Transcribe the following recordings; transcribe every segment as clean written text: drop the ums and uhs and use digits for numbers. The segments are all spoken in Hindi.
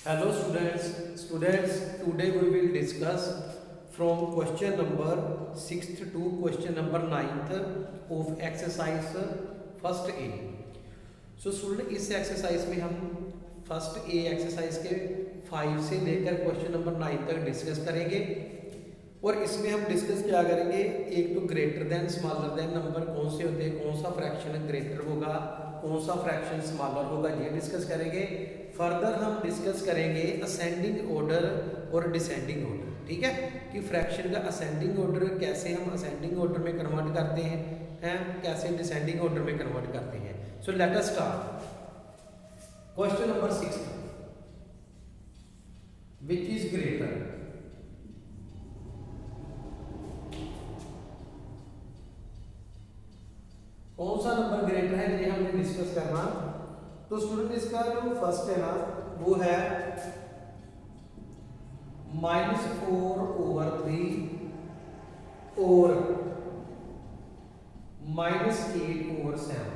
Hello students, today we will discuss from question number 6th to question number 9th of exercise first A. So student इस एक्सरसाइज में हम फर्स्ट ए एक्सरसाइज के 5 से लेकर क्वेश्चन नंबर 9 तक डिस्कस करेंगे और इसमें हम डिस्कस क्या करेंगे, एक तो greater than smaller than number कौन से होते हैं, कौन सा फ्रैक्शन ग्रेटर होगा, कौन सा फ्रैक्शन स्मॉलर होगा, ये डिस्कस करेंगे। फर्दर हम डिस्कस करेंगे असेंडिंग ऑर्डर और डिसेंडिंग ऑर्डर, ठीक है, कि फ्रैक्शन का असेंडिंग ऑर्डर कैसे हम असेंडिंग ऑर्डर में कन्वर्ट करते हैं कैसे डिसेंडिंग ऑर्डर में कन्वर्ट करते हैं। So let us start question number 6, which is greater. कौन सा नंबर ग्रेटर है ये हमने डिस्कस करना। तो स्टूडेंट इसका जो फर्स्ट है ना वो है -4/3 और -8/7।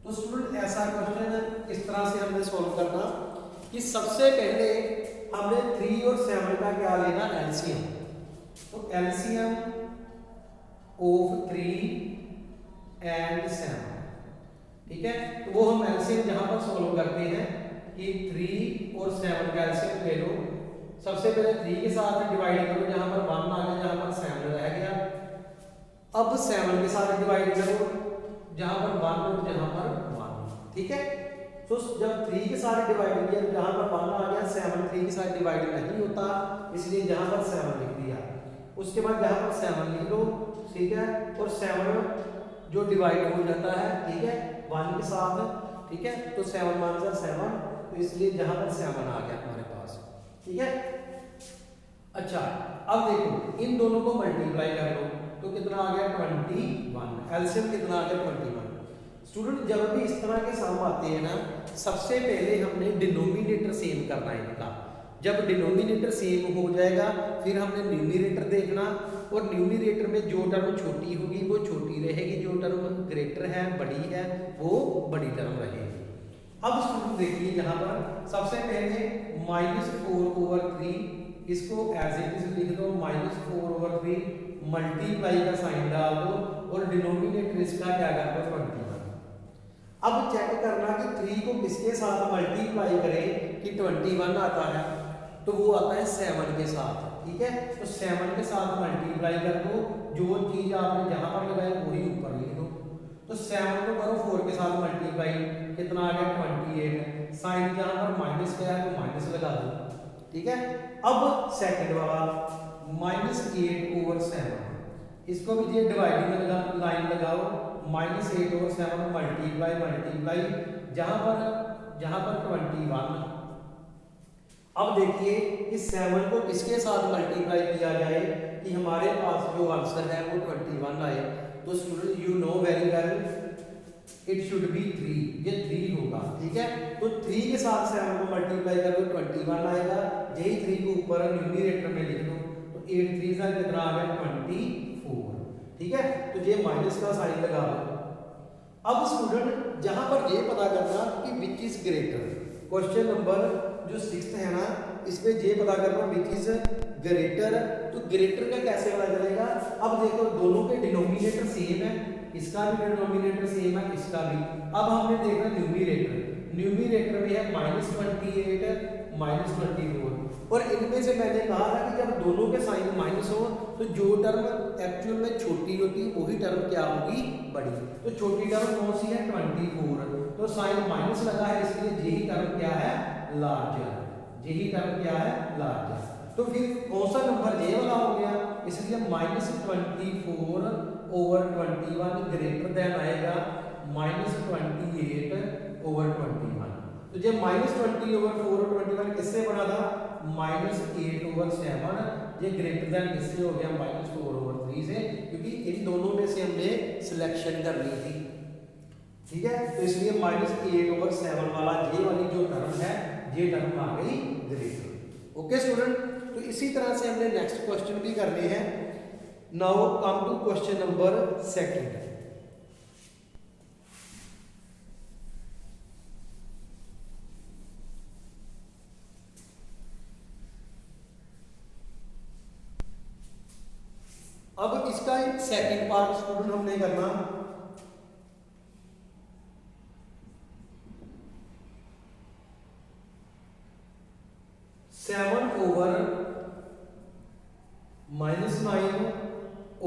तो स्टूडेंट ऐसा क्वेश्चन इस तरह से हमने सॉल्व करना कि सबसे पहले हमने 3 और 7 का क्या लेना, एलसीएम। तो एलसीएम ऑफ 3 एंड 7, ठीक है। तो वो हम एलसीएम जहां पर सॉल्व करते हैं कि 3 और 7 का एलसीएम ले लो। सबसे पहले 3 के साथ डिवाइड करो, जहां पर 1 आ गया, जहां पर 7 रह गया। अब 7 के साथ डिवाइड करो, जहां पर 1 और जहां पर 1, ठीक है। तो जब 3 के साथ डिवाइड किया, जहां पर 1 आ गया, 7 3 के साथ डिवाइड नहीं होता, इसलिए जहां पर 7 लिख दिया। उसके बाद जहां पर 7 लिख लो, ठीक है, और 7 जो डिवाइड हो जाता है, ठीक है, 1 के साथ, ठीक है। तो 7 1 जा 7, तो इसलिए जहां पर 7 आ गया हमारे पास, ठीक है। अच्छा, अब देखो इन दोनों को मल्टीप्लाई कर लो तो कितना आ गया 21। एलसीएम कितना आ गया 21। स्टूडेंट जब भी इस तरह के सम आते हैं ना, सबसे पहले हमने डिनोमिनेटर सेम करना है इनका। जब डिनोमिनेटर सेम हो जाएगा फिर हमने न्यूमरेटर देखना, और न्यूमरेटर में जो टर्म छोटी होगी वो छोटी रहेगी, जो टर्म ग्रेटर है बड़ी है वो बड़ी टर्म रहेगी। अब स्टूडेंट देखिए यहाँ पर सबसे पहले -4/3, इसको एज इट इज लिख दो, -4/3 मल्टीप्लाई का साइन डाल दो और डिनोमिनेटर इसका क्या कर दो 21। अब चेक करना कि 3 को किसके साथ मल्टीप्लाई करें कि 21 आता है, तो वो आता है 7 के साथ, ठीक है। तो 7 के साथ मल्टीप्लाई कर दो, जो चीज आपने जहां पर लगाई वही ऊपर लिख दो। तो 7 को करो 4 के साथ मल्टीप्लाई, कितना आ गया 28। साइन जहां पर माइनस का है तो माइनस लगा दो, ठीक है। अब सेकंड वाला -8/7, इसको भी ये डिवाइडिंग लाइन लगाओ, -8/7 मल्टीप्लाई जहां पर 21। अब देखिए इस 7 को किसके साथ मल्टीप्लाई किया जाए कि हमारे पास जो आंसर है वो 21 आए। तो student you know very well it should be 3, ये 3 होगा, ठीक है। तो 3 के साथ 7 को मल्टीप्लाई करो 21 आएगा, यही 3 को ऊपर न्यूमरेटर में लिख दो, तो 8 3 से कितना आ गया 24, ठीक है। तो ये माइनस का साइन लगा दो। अब स्टूडेंट जहां पर ये पता करना कि which is greater, question number जो 6 है ना, इसमें ये पता करना विच इज ग्रेटर। तो ग्रेटर का कैसे पता चलेगा। अब देखो दोनों के डिनोमिनेटर सेम है, इसका भी डिनोमिनेटर सेम है, इसका भी। अब हमने देखना न्यूमरेटर में है -28 -24, और इनमें से मैंने कहा था कि जब दोनों के साइन माइनस हो तो जो टर्म एक्चुअल में छोटी होती है वही टर्म क्या होगी, बड़ी। तो छोटी टर्म कौन सी है 24, तो साइन माइनस लगा है, इसलिए यही टर्म क्या है लार्जर, यही टर्म क्या है लार्जर। तो फिर कौन सा नंबर ये वाला हो गया, इसलिए -24/21 ग्रेटर देन आएगा -28/21। तो जब -20/4/21 किससे बना था, -8/7, ये ग्रेटर देन किससे हो गया -4/3 से, क्योंकि इन दोनों में से हमने सिलेक्शन करनी थी, ठीक है। तो इसलिए -8/7 वाला ये वाली जो टर्म है ये टर्म आ गई ग्रेटर। ओके स्टूडेंट, तो इसी तरह से हमने नेक्स्ट क्वेश्चन भी करने हैं। Now come to question number 2। अब इसका एक सेकंड पार्ट स्टूडेंट हमने करना, 7 ओवर -9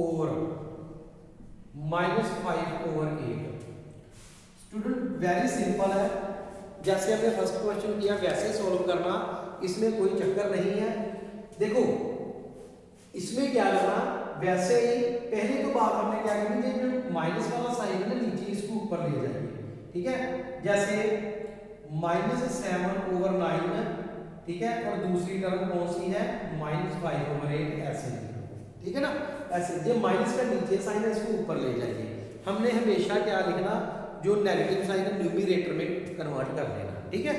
और -5 ओवर 8। स्टूडेंट वेरी सिंपल है, जैसे हमने फर्स्ट क्वेश्चन किया वैसे सॉल्व करना, इसमें कोई चक्कर नहीं है। देखो इसमें क्या करना, वैसे ही पहले तो बात हमने क्या करनी है, जो माइनस वाला साइन है ना नीचे इसको ऊपर ले जाएंगे, ठीक है। जैसे -7 ओवर 9, ठीक है, और दूसरी टर्म कौन सी है, -5 ओवर 8, ऐसे ठीक है ना, ऐसे जो माइनस का नीचे साइन है इसको ऊपर ले जाएंगे। हमने हमेशा क्या लिखना, जो नेगेटिव साइन है न्यूमरेटर में कन्वर्ट कर देना, ठीक है।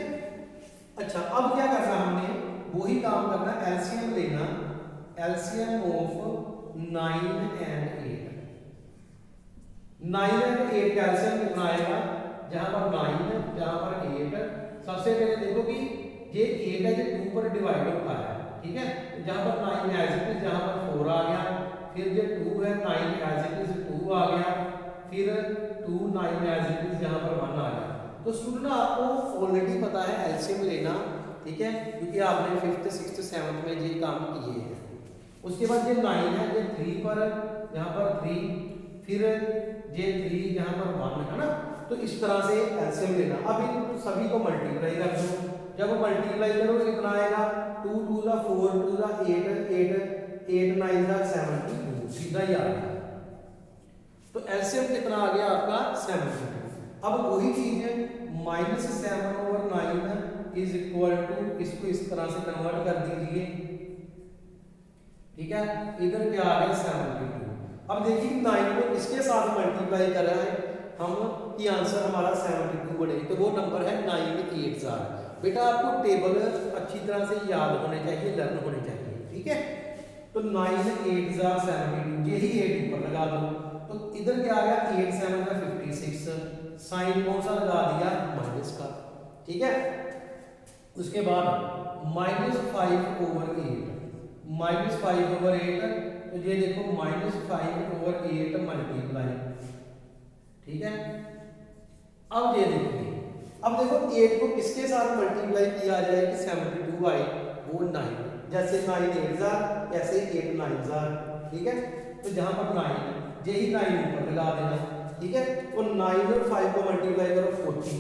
अच्छा अब क्या करना, हमने वही काम करना, एलसीएम लेना, एलसीएम ऑफ 9 एंड 8। 9 एंड 8 का एलसीएम कितना आएगा, जहां पर 9 जहां पर 8, सबसे पहले देखो कि ये 8 है, ये 2 पर डिवाइड होता है, ठीक है। जहां पर 9 एज इट इज, जहां पर 4 आ गया, फिर ये 2 है 9 एज इट इज 2 आ गया, फिर 2 9 एज इट इज जहां पर 1 आ गया। तो स्टूडेंट आपको ऑलरेडी पता है एलसीएम लेना, ठीक है, क्योंकि आपने 5th 6th 7th में ये काम किए हैं। उसके बाद ये 9 है, ये 3 पर, यहाँ पर 3, फिर ये 3 यहाँ पर 1 है ना, तो इस तरह से एलसीएम लेना। अब इन सभी को मल्टीप्लाई कर दो, जब मल्टीप्लाई करोगे कितना आएगा, 2 2 4 2 8 8 8 9 72, सीधा ही आ गया। तो एलसीएम कितना आ गया आपका 72। अब वही चीज है, -7 ओवर 9 इज इक्वल टू, इसको इस तरह से कन्वर्ट कर दीजिए, ठीक है। इधर क्या आ गया 72। अब देखिए 9 को किसके साथ मल्टीप्लाई कर रहा है हम, कि आंसर हमारा 72 बने, तो वो नंबर है 9 8 बेटा आपको टेबल अच्छी तरह से याद होने चाहिए, लर्न होने चाहिए, ठीक है। तो 9 8 72, यही 8 ऊपर लगा दो, तो इधर क्या आ गया 8 7 का 56, साइन कौन सा लगा दिया, माइनस का, ठीक है। उसके बाद -5 ओवर 8, -5 ओवर 8, तो ये देखो -5 ओवर 8 मल्टीप्लाई, ठीक है। अब ये देखिए, अब देखो 8 को किसके साथ मल्टीप्लाई किया जाए कि 72 आए, वो 9, जैसे 9 8 ऐसे 8 9, ठीक है। तो जहां पर 9 यही 9 ऊपर लगा देना, ठीक है। तो 9 और 5 को मल्टीप्लाई करो 40,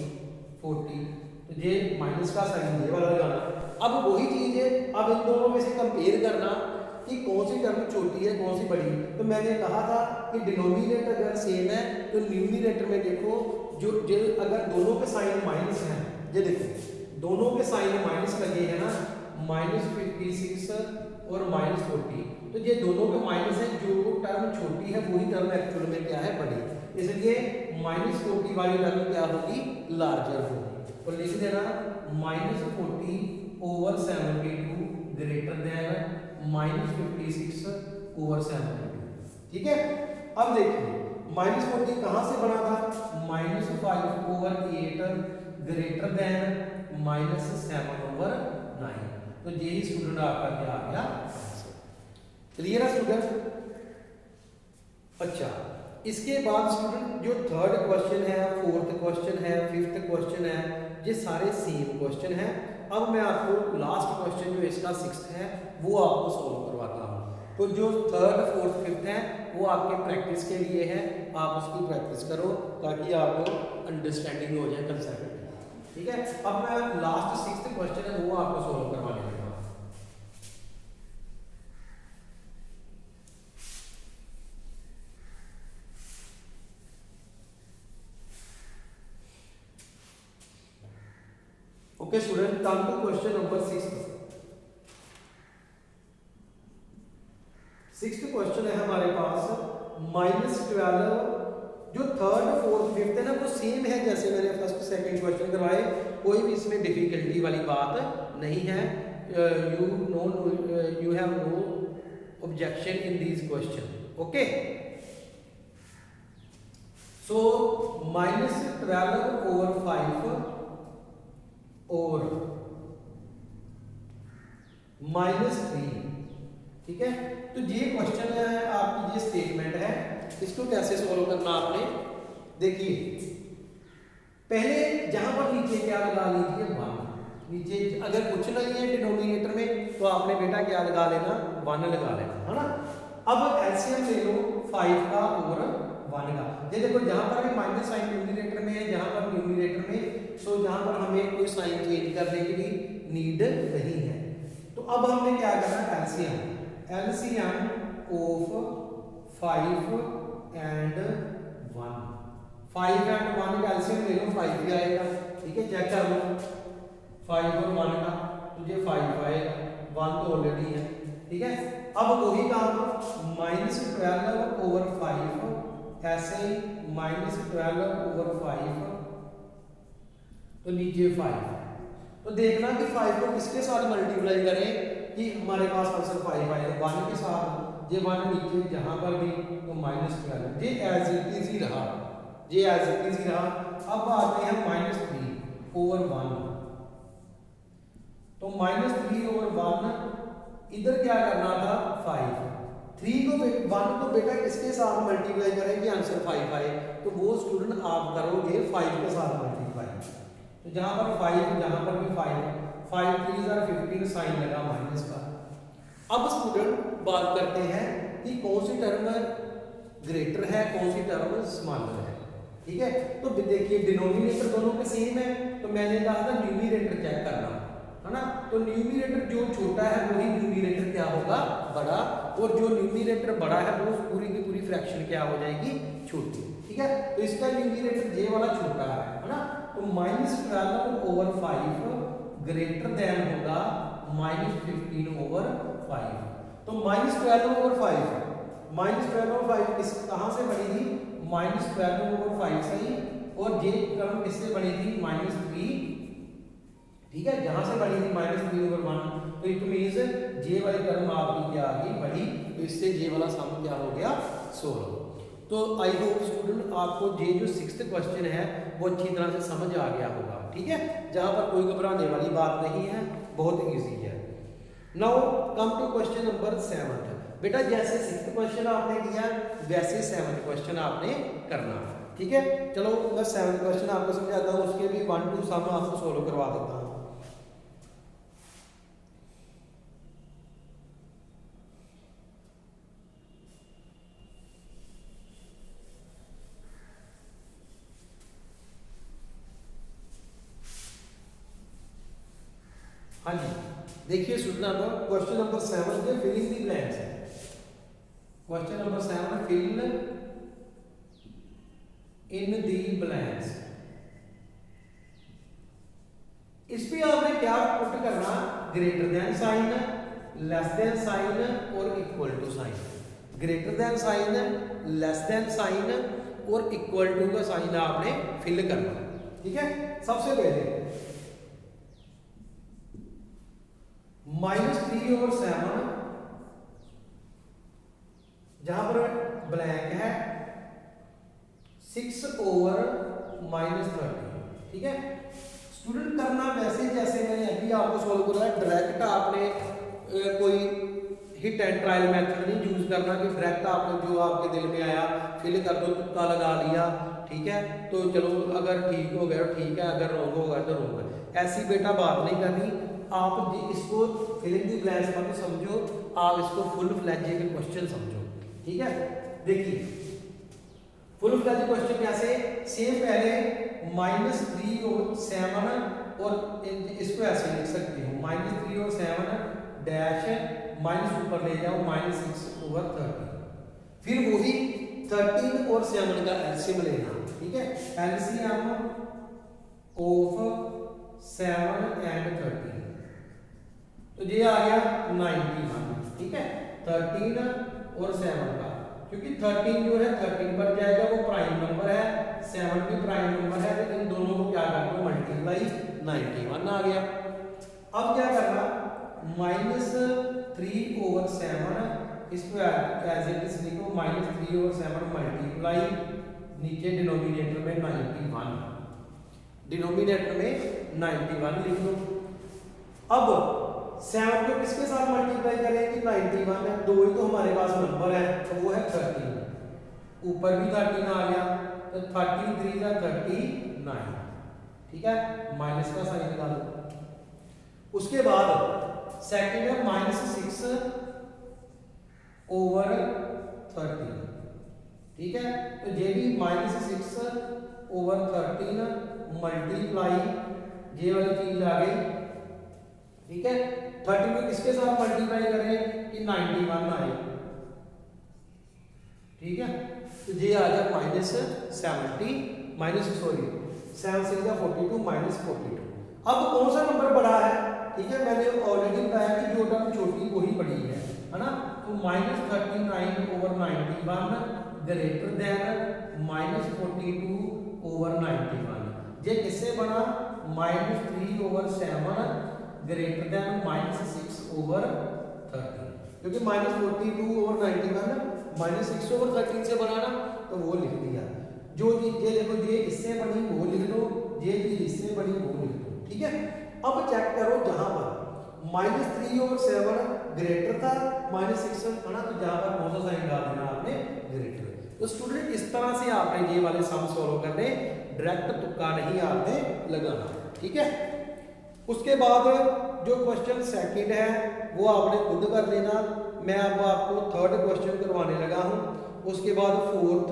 तो ये माइनस का साइन ये वाला लगाना। अब वही चीज है, अब इन दोनों में से कंपेयर करना कि कौन सी टर्म छोटी है कौन सी बड़ी। तो मैंने कहा था कि डिनोमिनेटर अगर सेम है तो न्यूमरेटर में देखो जो अगर दोनों के साइन माइनस है, ये देखो दोनों के साइन माइनस लगे हैं ना, -56 और -40, तो ये दोनों के माइनस है, जो टर्म छोटी है वही टर्म एक्चुअल में क्या है, बड़ी, इसलिए -40 वाली टर्म क्या होगी, लार्जर होगी। तो लिख देना -40 ओवर 72 ग्रेटर देन -56 ओवर 72, ठीक है। अब देखिए -40 कहां से बना था, -5 ओवर 8 ग्रेटर देन -7 ओवर 9, तो यही स्टूडेंट आपका क्या आ गया, क्लियर है स्टूडेंट। अच्छा इसके बाद स्टूडेंट जो थर्ड क्वेश्चन है, फोर्थ क्वेश्चन है, फिफ्थ क्वेश्चन है, ये सारे सेम क्वेश्चन हैं। अब मैं आपको लास्ट क्वेश्चन जो इसका 6th है वो आपको सॉल्व करवाता हूँ। तो जो थर्ड फोर्थ फिफ्थ है वो आपके प्रैक्टिस के लिए है, आप उसकी प्रैक्टिस करो ताकि आपको अंडरस्टैंडिंग हो जाए कंसेप्ट, ठीक है। अब मैं लास्ट 6th क्वेश्चन है वो आपको सॉल्व करवा देगा। Okay student, come to question number 6th question है हमारे पास -12। जो थर्ड फोर्थ फिफ्थ है ना वो सेम है जैसे मैंने फर्स्ट सेकंड क्वेश्चन करवाए, कोई भी इसमें डिफिकल्टी वाली बात नहीं है। You have no objection in these question, okay. So -12 over 5 और -3 ठीक है। तो ये क्वेश्चन है, आपकी ये स्टेटमेंट है, इसको कैसे सोल्व करना आपने देखिए। पहले जहां पर नीचे क्या लगा लीजिए 1, नीचे अगर कुछ नहीं है डिनोमिनेटर में तो आपने बेटा क्या लगा लेना 1 लगा लेना, है ना। अब एलसीएम ले लो 5 का और 1 का। ये देखो जहां पर भी माइनस साइन न्यूमरेटर में है, जहां पर न्यूमरेटर में, सो जहां पर हमें कोई साइन चेंज करने की भी नीड नहीं है। तो अब हमने क्या करना है एलसीएम ऑफ 5 एंड 1, 5 एंड 1 का एलसीएम ले लो 5 भी आएगा, ठीक है। चेक कर लो 5 और 1 का, तो ये 5 आएगा, 1 तो ऑलरेडी है, ठीक है। अब वही काम -12 ओवर 5, ऐसे ही -12 ओवर 5, तो नीचे 5। तो देखना कि 5 को किसके साथ मल्टीप्लाई करें कि हमारे पास आंसर 5 आएगा, 1 के साथ। ये 1 नीचे जहां पर भी, तो -12, ये एज इट इज ही रहा, ये एज इट इज ही रहा। अब आते हैं -3 ओवर 1, तो -3 ओवर 1, इधर क्या करना था 5, 3 को 1 को बेटा किसके साथ मल्टीप्लाई करें कि आंसर 5 आए, तो वो स्टूडेंट आप करोगे 5 के साथ मल्टीप्लाई। तो जहां पर 5, जहां पर भी 5 3 * 15 साइन लगा माइनस का। अब स्टूडेंट बात करते हैं कि कौन सी टर्म ग्रेटर है, कौन सी टर्म स्मॉलर है, ठीक है। तो देखिए डिनोमिनेटर दोनों के सेम है, तो मैंने कहा था न्यूमरेटर चेक करना, है ना। तो न्यूमरेटर जो छोटा है वही न्यूमरेटर क्या होगा बड़ा, और जो न्यूमरेटर बड़ा है वो पूरी की पूरी फ्रैक्शन क्या हो जाएगी छोटी, ठीक है। तो इसका न्यूमरेटर जे वाला छोटा है ना। तो -12 ओवर 5 ग्रेटर देन होगा -15 ओवर 5। तो -12 ओवर 5, -12 ओवर 5 किस कहां से बनी थी, -12 ओवर 5 से ही, और ये टर्म किससे बनी थी -3, ठीक है, जहां से बनी थी -3 ओवर 1। तो इट मींस जे वाली टर्म आपकी क्या आ गई बड़ी, तो इससे जे वाला सम क्या हो गया 16। तो आई होप स्टूडेंट आपको ये जो 6th क्वेश्चन है वो अच्छी तरह से समझ आ गया होगा, ठीक है। जहां पर कोई घबराने वाली बात नहीं है, बहुत इजी है। Now come to question number 7। बेटा जैसे 6th क्वेश्चन आपने किया वैसे 7th क्वेश्चन आपने करना, ठीक है। चलो मैं 7th क्वेश्चन आपको समझाता हूँ, उसके भी 1 2 सम आपको सोल्व करवा देता हूँ। हाँ जी, देखिए स्टूडेंट अब क्वेश्चन नंबर 7 के फिलिंग दी ब्लैंक्स है। Question number 7 fill in the blanks. इस पे आपने क्या पुट करना, greater than sign, less than sign और equal to sign. Greater than sign, less than sign और इक्वल टू का साइन आपने फिल करना, ठीक है। सबसे पहले -3 ओवर 7, जहां पर ब्लैंक है 6 ओवर -30, ठीक है। स्टूडेंट करना वैसे जैसे मैंने अभी आपको सोल्व कराया, डायरेक्ट आपने कोई हिट एंड ट्रायल मेथड नहीं यूज करना कि डायरेक्ट आपने जो आपके दिल में आया फिल कर दो, तुक्का लगा लिया, ठीक है। तो चलो अगर ठीक हो गया ठीक है, अगर रॉन्ग होगा तो रॉन्ग है, ऐसी बेटा बात नहीं करनी। आप इसको फिलिंग दी ब्लैंक्स मत समझो, आप इसको फुल फ्लैजेड के क्वेश्चन समझो, ठीक है। देखिए फुल फ्लैजेड क्वेश्चन कैसे, सेम पहले -3 ओवर 7 और इसको ऐसे लिख सकते हो -3 ओवर 7 डैश माइनस ऊपर ले जाओ -6 ओवर 30, फिर वही 13 और 7 का एलसीएम लेना, ठीक है। एलसीएम ऑफ 7 एंड 13, तो ये आ गया 91, ठीक है। 13 और 7 का, क्योंकि 13 जो है 13 पर जाएगा, वो प्राइम नंबर है, 7 भी प्राइम नंबर है, तो इन दोनों को क्या कर दो मल्टीप्लाई, 91 आ गया। अब क्या करना, -3 ओवर 7 इसको एज इट इज लिखो, -3 ओवर 7 मल्टीप्लाई, नीचे डिनोमिनेटर में 91, डिनोमिनेटर में 91 लिख लो। अब 7 को किसके साथ मल्टीप्लाई करेंगे 91 है, 2 ही तो हमारे पास नंबर है तो वो है 13, ऊपर भी 13 आ गया तो 33 का 39, ठीक है, माइनस का साइन लगा दो। उसके बाद सेकंड है -6 ओवर 13, ठीक है, तो ये भी -6 ओवर 13 मल्टीप्लाई ये वाली चीज आ गई, ठीक है। 13 को किसके साथ मल्टीप्लाई करें कि 91 आए, ठीक है, तो ये आ गया -70 7 से 42 -42। अब कौन सा नंबर बड़ा है, ठीक है, मैंने ऑलरेडी बताया कि जो टर्म छोटी वही बड़ी है ना, तो -39 ओवर 91 ग्रेटर देन -42 ओवर 91, ये किससे बना -3 ओवर 7 ग्रेटर देन -6 ओवर 13, क्योंकि -42 ओवर 91 -6 ओवर 13 से बना ना, तो वो लिख दिया। जो चीज ये देखो ये इससे बनी वो लिख दो, ये चीज इससे बनी वो लिख दो, ठीक है। अब चेक करो जहां पर -3 ओवर 7 ग्रेटर था -6 है ना, तो जहां पर कौन सा साइन डाल देना आपने ग्रेटर। तो स्टूडेंट इस तरह से आपने ये वाले सम सॉल्व करने, डायरेक्ट तुक्का नहीं आपने लगाना, ठीक है। उसके बाद जो क्वेश्चन सेकंड है वो आपने खुद कर लेना, मैं अब आपको थर्ड क्वेश्चन करवाने लगा हूं, उसके बाद फोर्थ,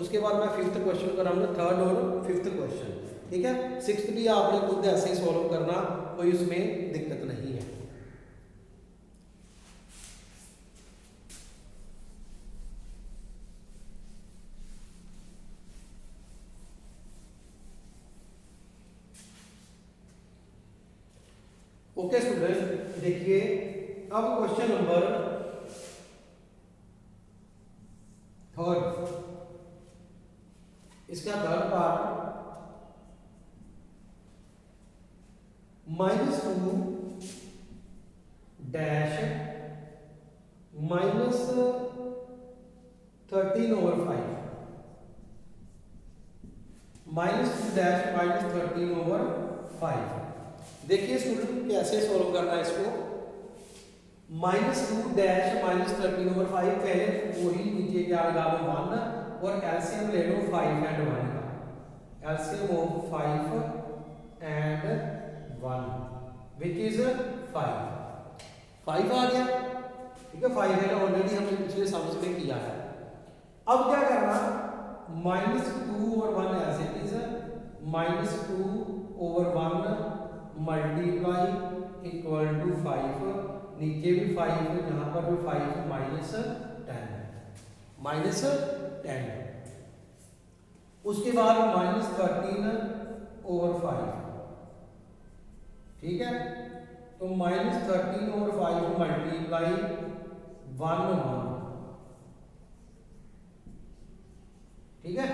उसके बाद मैं फिफ्थ क्वेश्चन कराऊंगा, थर्ड और फिफ्थ क्वेश्चन, ठीक है। सिक्स्थ भी आपने खुद ऐसे ही सॉल्व करना, कोई उसमें दिक्कत नहीं है। ओके स्टूडेंट, देखिए अब क्वेश्चन नंबर थर्ड, इसका third part -2 dash -13 over 5, -2 dash -13 over 5। देखिए स्टूडेंट कैसे सॉल्व करना है इसको, -2 डैश -13 ओवर 5, पहले वही नीचे क्या लगा लो 1 और एलसीएम ले लो 5 एंड 1 का, LCM of 5 and 1 which is 5 आ गया, ठीक है, 5 है ऑलरेडी हमने पिछले सम्स में किया है। अब क्या करना, -2 और 1 ऐसे is -2 over 1 multiply equal to 5, नीचे भी 5 जहां पर भी 5 -10, उसके बाद -13 ओवर 5, ठीक है, तो -13 ओवर 5 मल्टीप्लाई 1, ठीक है।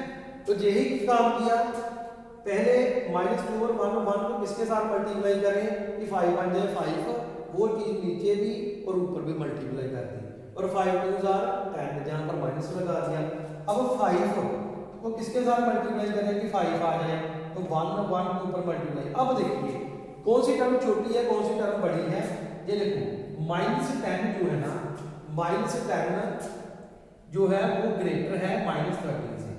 तो यही काम किया, पहले -2 और 1 को किसके साथ मल्टीप्लाई करें कि 5 बन जाए 5, वो चीज नीचे भी और ऊपर भी मल्टीप्लाई कर दी, और 5 2 10 जहां पर माइनस लगा दिया। अब 5 को किसके साथ मल्टीप्लाई करें कि 5 आ जाए, तो 1 के ऊपर मल्टीप्लाई। अब देखिए कौन सी टर्म छोटी है कौन सी टर्म बड़ी है, ये देखो -10 जो है ना, -10 जो है वो ग्रेटर है -13 से,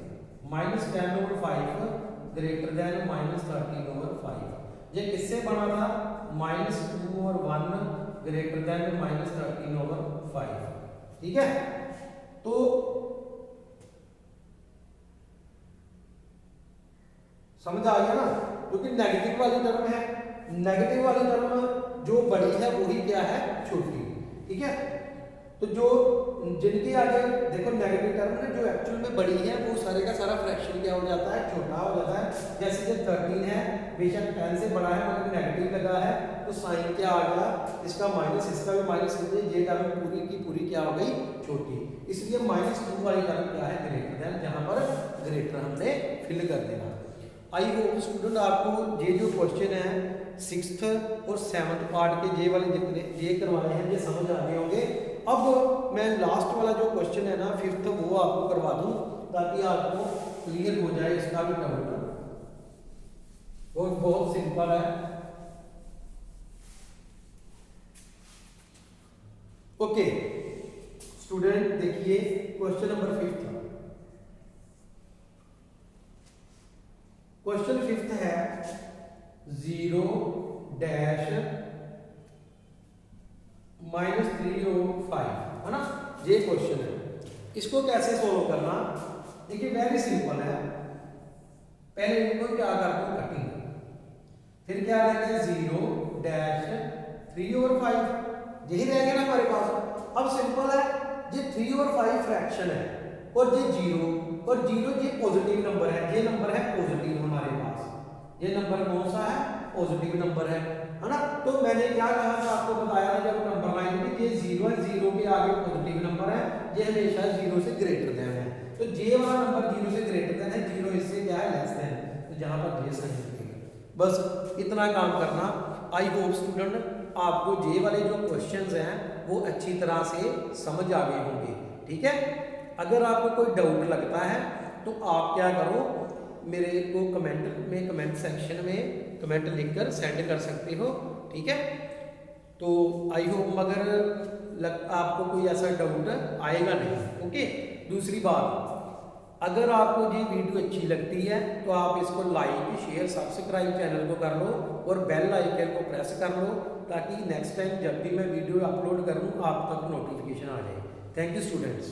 -10 ओवर 5 ग्रेटर देन -13 ओवर 5। ये किससे बना था, -2 और 1 ग्रेटर देन -13 ओवर 5, ठीक है। तो समझ आ गया ना, क्योंकि नेगेटिव वाली टर्म है, नेगेटिव वाली टर्म जो बड़ी है वही क्या है छोटी, ठीक है। तो जो जिनके आगे देखो नेगेटिव टर्म ना जो एक्चुअल में बड़ी है वो सारे का सारा फ्रैक्शन क्या हो जाता है, छोटा हो जाता है। जैसे कि 13 है, बेशक 10 से बड़ा है मगर नेगेटिव लगा है तो साइन क्या आ गया, इसका माइनस, इसका भी माइनस, ये टर्म पूरी की पूरी क्या हो गई छोटी, इसलिए -2 वाली टर्म क्या है ग्रेटर देन, जहां पर ग्रेटर हमने फिल कर देना। आई होप स्टूडेंट आपको ये जो क्वेश्चन है 6th और 7th पार्ट के ये वाले जितने ये करवाए हैं ये समझ आ गए होंगे। अब मैं लास्ट वाला जो क्वेश्चन है ना 5th वो आपको करवा दूं ताकि आपको क्लियर हो जाए इसका भी डाउट, वो बहुत सिंपल है। ओके स्टूडेंट, देखिए क्वेश्चन नंबर 5। क्वेश्चन 5 है 0 डैश -3 और 5, है ना, ये क्वेश्चन है। इसको कैसे सोल्व करना, देखिए वेरी सिंपल है। पहले इनको क्या करते हैं, कटिंग, फिर क्या रहता है 0 डैश 3 और 5, यही रह गया ना हमारे पास। अब सिंपल है, ये 3 और 5 फ्रैक्शन है और ये 0 और 0 ये पॉजिटिव नंबर है, ये नंबर है पॉजिटिव हमारे पास। ये नंबर कौन सा है, पॉजिटिव नंबर है ना। तो मैंने क्या कहा था, आपको बताया था जब नंबर लाइन में, ये 0 है, 0 के आगे पॉजिटिव नंबर है, ये हमेशा 0 से ग्रेटर देन है। तो ये वाला नंबर 0 से ग्रेटर देन है, 0 इससे क्या है, लेस देन, तो जहां पर ये सही लगेगा। बस इतना काम करना। आई होप स्टूडेंट आपको ये वाले जो क्वेश्चंस हैं वो अच्छी तरह से समझ आ गए होंगे, ठीक है। अगर आपको कोई डाउट लगता है तो आप क्या करो, मेरे को कमेंट सेक्शन में कमेंट लिखकर सेंड कर सकते हो, ठीक है। तो आई होप मगर आपको कोई ऐसा डाउट आएगा नहीं, ओके। दूसरी बात, अगर आपको ये वीडियो अच्छी लगती है तो आप इसको लाइक शेयर सब्सक्राइब चैनल को कर लो और बेल आइकन को प्रेस कर लो, ताकि नेक्स्ट टाइम जब भी मैं वीडियो अपलोड करूं आप तक नोटिफिकेशन आ जाए। Thank you students.